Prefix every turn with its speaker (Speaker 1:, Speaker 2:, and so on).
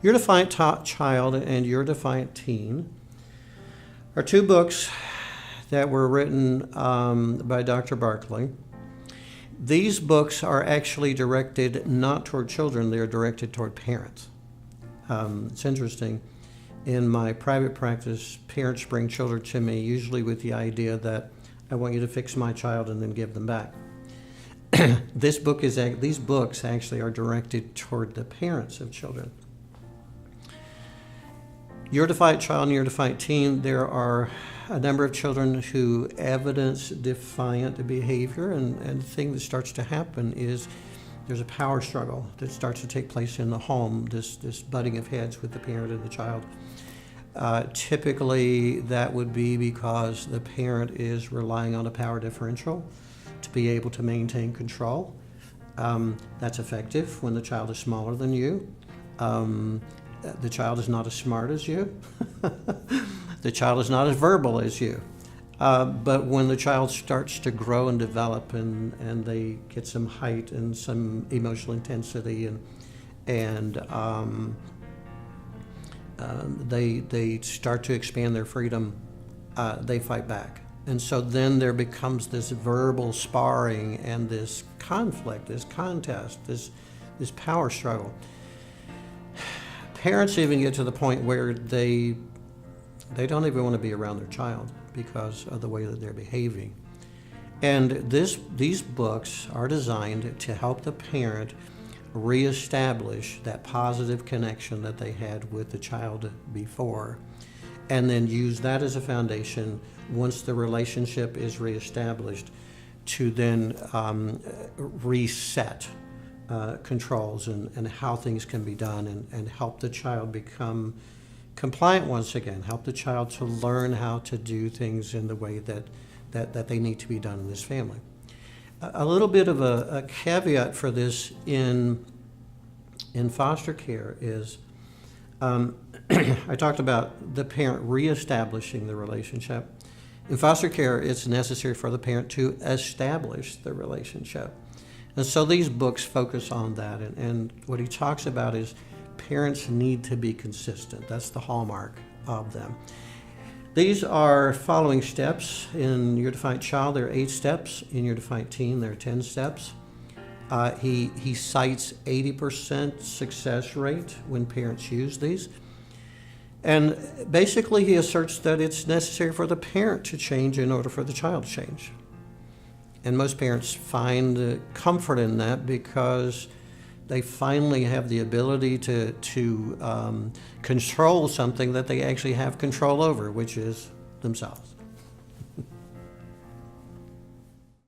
Speaker 1: Your Defiant Child and Your Defiant Teen are two books that were written by Dr. Barkley. These books are actually directed not toward children, they're directed toward parents. It's interesting. In my private practice, parents bring children to me usually with the idea that I want you to fix my child and then give them back. These books actually are directed toward the parents of children. Your Defiant Child and Your Defiant Teen, there are a number of children who evidence defiant behavior, and the thing that starts to happen is there's a power struggle that starts to take place in the home, this butting of heads with the parent and the child. Typically, that would be because the parent is relying on a power differential to be able to maintain control. That's effective when the child is smaller than you. The child is not as smart as you. The child is not as verbal as you. But when the child starts to grow and develop and they get some height and some emotional intensity and they start to expand their freedom, they fight back. And so then there becomes this verbal sparring and this conflict, this contest, this power struggle. Parents even get to the point where they don't even want to be around their child because of the way that they're behaving. And these books are designed to help the parent reestablish that positive connection that they had with the child before, and then use that as a foundation once the relationship is reestablished to then reset controls and how things can be done, and help the child become compliant once again, help the child to learn how to do things in the way that they need to be done in this family. A little bit of a caveat for this in foster care is I talked about the parent reestablishing the relationship. In foster care, it's necessary for the parent to establish the relationship. And so these books focus on that, and what he talks about is parents need to be consistent. That's the hallmark of them. These are following steps. In Your Defiant Child, there are 8 steps. In Your Defiant Teen, there are 10 steps. He cites 80% success rate when parents use these. And basically he asserts that it's necessary for the parent to change in order for the child to change. And most parents find comfort in that because they finally have the ability to control something that they actually have control over, which is themselves.